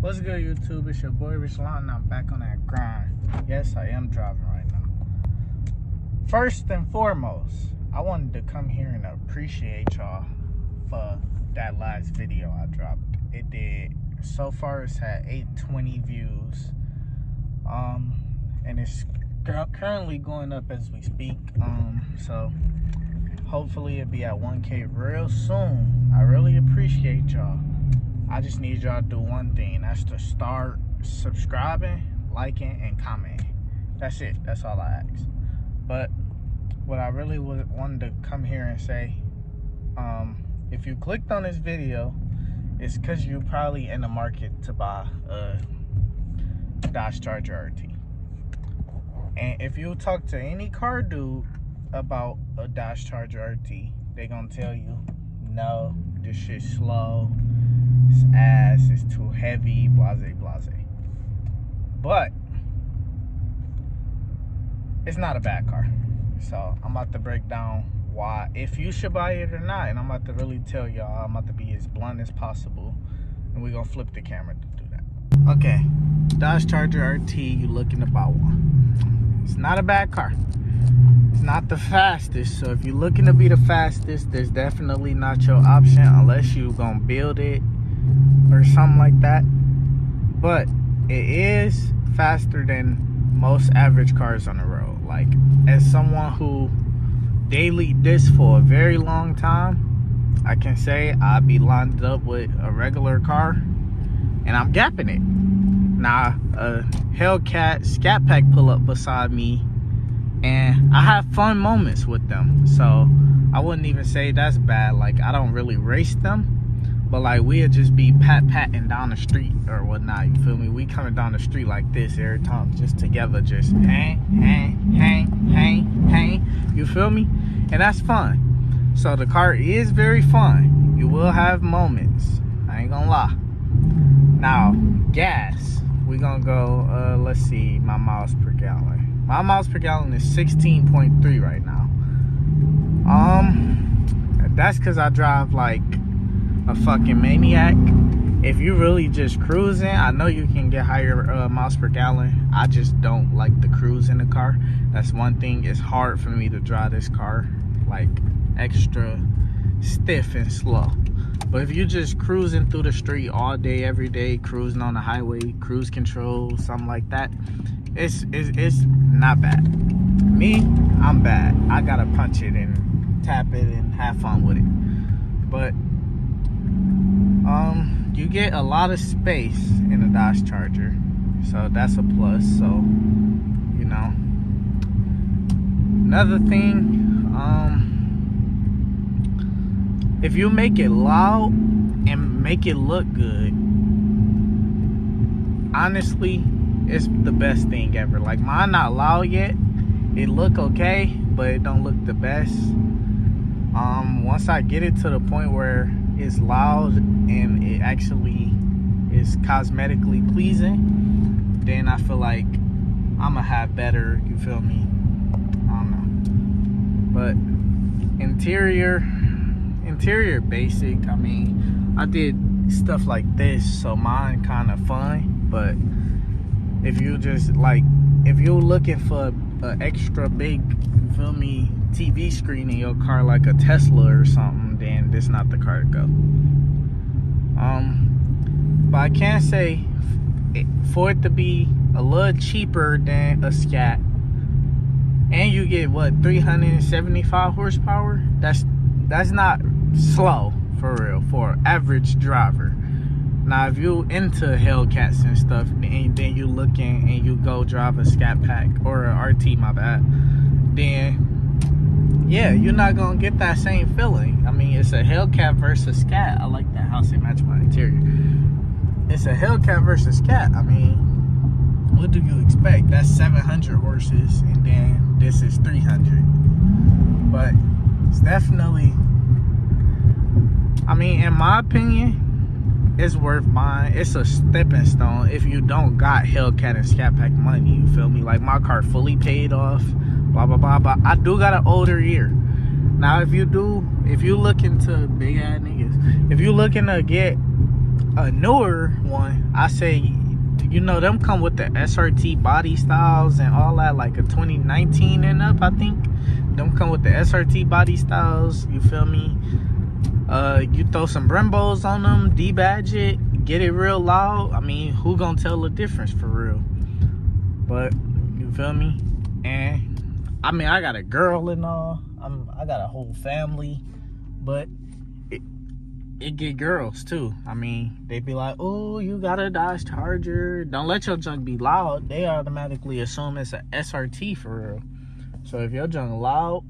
What's good, YouTube? It's your boy Ruslan, and I'm back on that grind. Yes, I am driving right now. First and foremost, I wanted to come here and appreciate y'all for that last video I dropped. It did. So far, it's had 820 views. And it's currently going up as we speak. So hopefully it'll be at 1K real soon. I really appreciate y'all. I just need y'all to do one thing. That's to start subscribing, liking, and commenting. That's it. That's all I ask. But what I really wanted to come here and say, if you clicked on this video, it's because you're probably in the market to buy a Dodge Charger RT. And if you talk to any car dude about a Dodge Charger RT, they're gonna tell you, no, this shit's slow, it's ass, it's too heavy, blase, blase. But it's not a bad car. So I'm about to break down why, if you should buy it or not, and I'm about to really tell y'all. I'm about to be as blunt as possible, and we're gonna flip the camera to do that. Okay, Dodge Charger RT, you looking to buy one. It's not a bad car. It's not the fastest, so if you're looking to be the fastest, there's definitely not your option unless you're gonna build it or something like that. But it is faster than most average cars on the road. Like, as someone who daily this for a very long time, I can say I'd be lined up with a regular car and I'm gapping it. Now, a Hellcat Scat Pack pull up beside me and I have fun moments with them. So I wouldn't even say that's bad. Like, I don't really race them, but like, we'll just be patting down the street or whatnot, you feel me? We coming down the street like this every time, just together, just hang, you feel me? And that's fun. So the car is very fun. You will have moments, I ain't gonna lie. Now, gas, we gonna go, let's see, my miles per gallon. My miles per gallon is 16.3 right now. That's because I drive like a fucking maniac. If you really just cruising, I know you can get higher miles per gallon. I just don't like the cruise in the car. That's one thing. It's hard for me to drive this car like extra stiff and slow. But if you're just cruising through the street all day, every day, cruising on the highway, cruise control, something like that, it's not bad. Me, I'm bad. I gotta punch it and tap it and have fun with it. But you get a lot of space in a Dodge Charger, so that's a plus. So, you know, another thing, if you make it loud and make it look good, honestly, it's the best thing ever. Like, mine not loud yet. It look okay, but it don't look the best. Once I get it to the point where it's loud and it actually is cosmetically pleasing, then I feel like I'ma have better, you feel me? I don't know. But interior basic. I mean, I did stuff like this, so mine kind of fun. But if you just like, if you're looking for an extra big, you feel me, TV screen in your car like a Tesla or something, then this not the car to go. But I can say, for it to be a little cheaper than a Scat, and you get what, 375 horsepower, that's not slow for real for an average driver. Now, if you into Hellcats and stuff, and then you looking and you go drive a Scat Pack or a RT, my bad, then yeah, you're not gonna get that same feeling. I mean, it's a Hellcat versus Scat. I like that house, it match my interior. It's a Hellcat versus Scat. I mean, what do you expect? That's 700 horses, and then this is 300. But it's definitely, I mean, in my opinion, it's worth buying. It's a stepping stone if you don't got Hellcat and Scat Pack money, you feel me? Like, my car fully paid off, blah blah blah, but I do got an older year. Now, if you looking to big ass niggas, if you looking to get a newer one, I say, you know, them come with the SRT body styles and all that, like a 2019 and up, I think. Them come with the SRT body styles, you feel me? You throw some Brembos on them, debadge it, get it real loud. I mean, who gonna tell the difference for real? But, you feel me? And, I mean, I got a girl and all. I got a whole family. But, it get girls too. I mean, they be like, oh, you got a Dodge Charger. Don't let your junk be loud. They automatically assume it's a SRT for real. So if your junk loud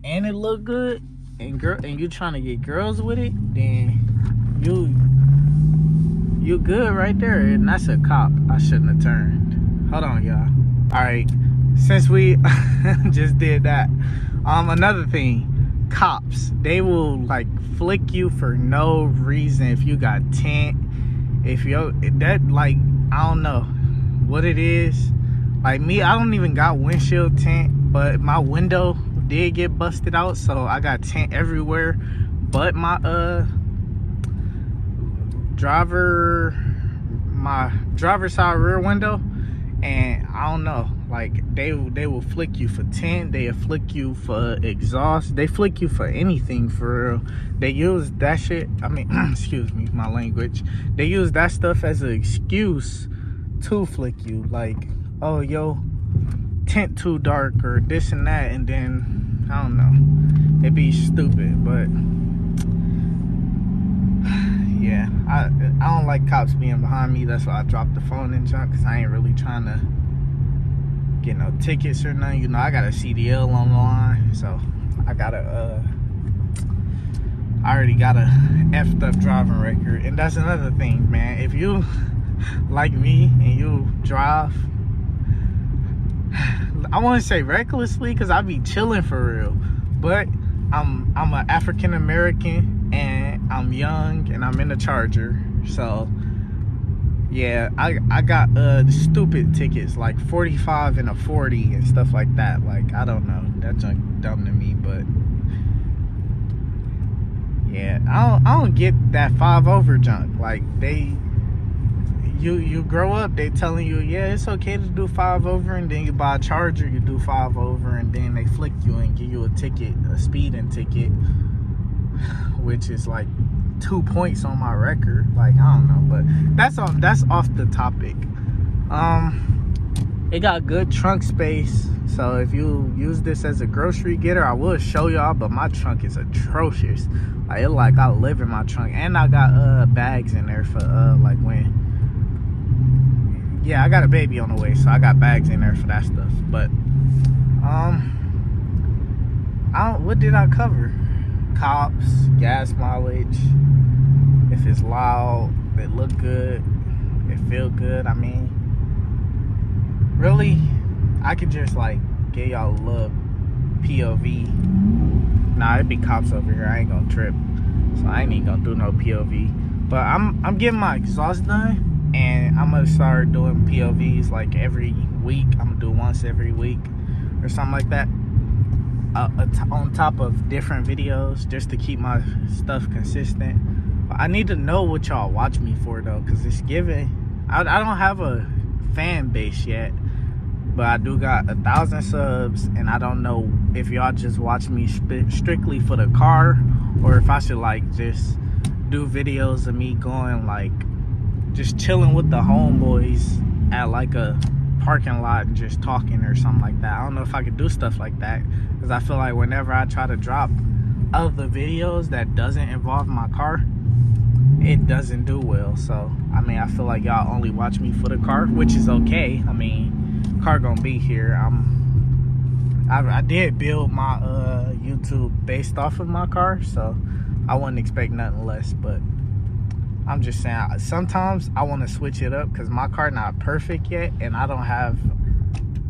and it look good and you trying to get girls with it, then you good right there. And that's a cop. I shouldn't have turned. Hold on, y'all. All right, since we just did that, another thing. Cops, they will like flick you for no reason if you got tint. If you that, like, I don't know what it is. Like me, I don't even got windshield tint, but my window did get busted out, so I got tint everywhere but my driver side rear window. And I don't know, like they will flick you for tint, they'll flick you for exhaust, they flick you for anything for real. They use that shit, I mean, excuse me, my language. They use that stuff as an excuse to flick you, like, oh, yo, tint too dark or this and that, and then, I don't know, it be stupid. But yeah, I don't like cops being behind me. That's why I dropped the phone in junk, because I ain't really trying to get no tickets or nothing. You know, I got a CDL on the line, so I already got a effed up driving record. And that's another thing, man. If you like me and you drive, I want to say recklessly, because I be chilling for real, but I'm an African American and I'm young and I'm in a Charger. So yeah, I got stupid tickets like 45 and a 40 and stuff like that. Like, I don't know, that junk dumb to me. But yeah, I don't get that 5 over junk. Like, you grow up, they telling you, yeah, it's okay to do 5 over, and then you buy a Charger, you do 5 over, and then they flick you and give you a ticket, a speeding ticket, which is like 2 points on my record. Like, I don't know, but that's off the topic. It got good trunk space, so if you use this as a grocery getter, I will show y'all, but my trunk is atrocious. Like, it like I live in my trunk, and I got bags in there for like when, yeah, I got a baby on the way, so I got bags in there for that stuff. But what did I cover? Cops, gas mileage, if it's loud, it look good, it feel good. I mean, really, I could just like give y'all a little POV. Nah, it be cops over here, I ain't gonna trip, so I ain't even gonna do no POV. But I'm getting my exhaust done, and I'm gonna start doing POVs like every week. I'm gonna do once every week or something like that, on top of different videos, just to keep my stuff consistent. But I need to know what y'all watch me for though, because it's giving, I don't have a fan base yet, but I do got 1,000 subs, and I don't know if y'all just watch me strictly for the car, or if I should like just do videos of me going like just chilling with the homeboys at like a parking lot and just talking or something like that. I don't know if I could do stuff like that, because I feel like whenever I try to drop other videos that doesn't involve my car, it doesn't do well. So I mean, I feel like y'all only watch me for the car, which is okay. I mean, car gonna be here. I did build my YouTube based off of my car, so I wouldn't expect nothing less. But I'm just saying, sometimes I want to switch it up, because my car not perfect yet, and I don't have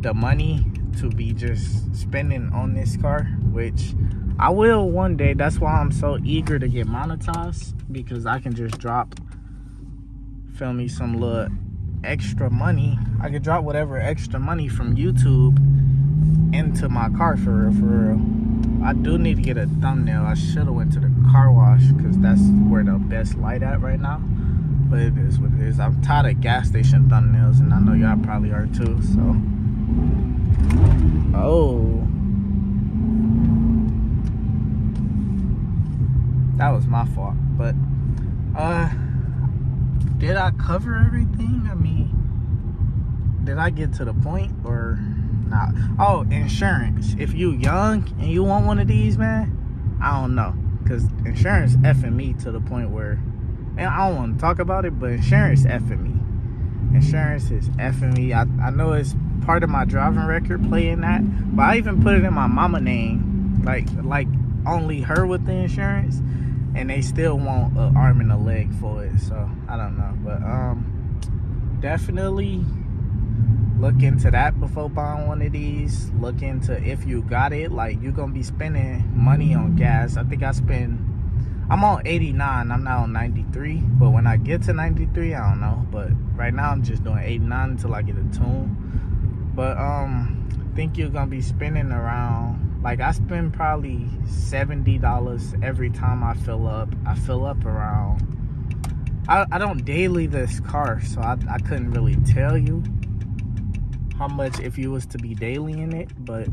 the money to be just spending on this car, which I will one day. That's why I'm so eager to get monetized, because I can just drop, feel me, some little extra money. I could drop whatever extra money from YouTube into my car for real. I do need to get a thumbnail. I should have went to the car wash, because that's where the best light at right now. But it is what it is. I'm tired of gas station thumbnails, and I know y'all probably are too. So, oh, that was my fault. But did I cover everything? I mean, did I get to the point or not? Oh, insurance. If you young and you want one of these, man, I don't know, cause insurance effing me to the point where, and I don't want to talk about it, but insurance effing me. Insurance is effing me. I know it's part of my driving record playing that, but I even put it in my mama name, like only her with the insurance, and they still want an arm and a leg for it. So I don't know, but definitely look into that before buying one of these. Look into, if you got it, like, you're gonna be spending money on gas. I think I'm on 89, I'm not on 93, but when I get to 93, I don't know. But right now I'm just doing 89 until I get a tune. But I think you're gonna be spending around, like, I spend probably $70 every time I fill up. I fill up around, I don't daily this car, so I couldn't really tell you how much if you was to be daily in it. But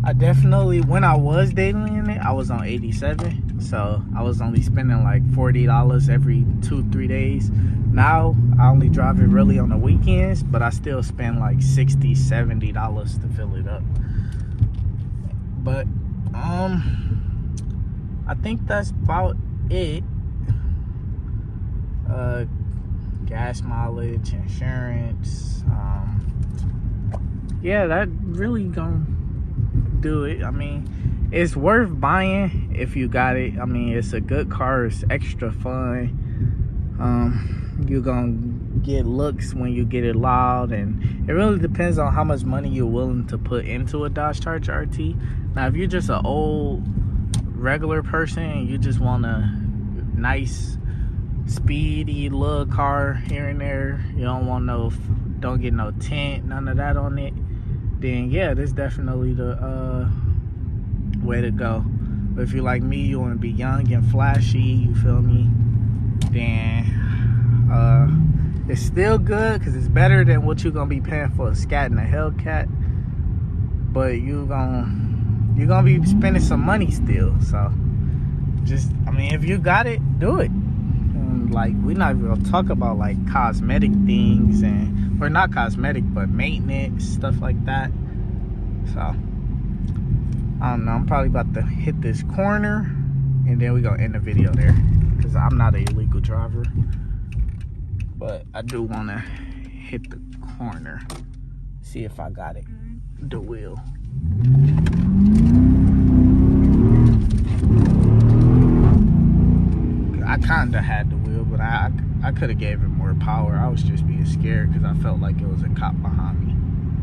I definitely, when I was daily in it, I was on 87, so I was only spending like $40 every 2-3 days. Now I only drive it really on the weekends, but I still spend like $60-70 to fill it up. But I think that's about it. Gas mileage, insurance, yeah, that really gonna do it. I mean, it's worth buying if you got it. I mean, it's a good car, it's extra fun. You're gonna get looks when you get it loud, and it really depends on how much money you're willing to put into a Dodge Charger RT. Now, if you're just an old regular person and you just want a nice speedy little car here and there, you don't want don't get no tint, none of that on it, then yeah, this is definitely the way to go. But if you're like me, you want to be young and flashy, you feel me, then it's still good, because it's better than what you're gonna be paying for a Scat and a Hellcat. But you're gonna be spending some money still. So just, I mean, if you got it, do it. And like, we're not even gonna talk about like cosmetic things, and or not cosmetic, but maintenance, stuff like that. So I don't know, I'm probably about to hit this corner and then we're gonna end the video there, because I'm not an illegal driver, but I do want to hit the corner, see if I got it, the wheel. I kinda had the wheel, but I could have gave it more power. I was just being scared because I felt like it was a cop behind me.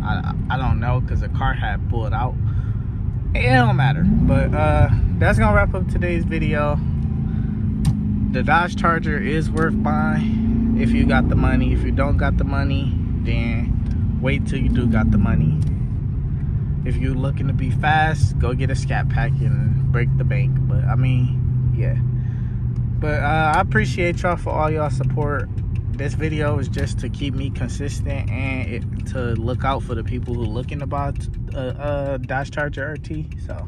I don't know, because the car had pulled out. It don't matter. But that's gonna wrap up today's video. The Dodge Charger is worth buying if you got the money. If you don't got the money, then wait till you do got the money. If you're looking to be fast, go get a Scat Pack and break the bank. But I mean, yeah. But I appreciate y'all for all y'all support. This video is just to keep me consistent and to look out for the people who are looking to buy a Dodge Charger RT. So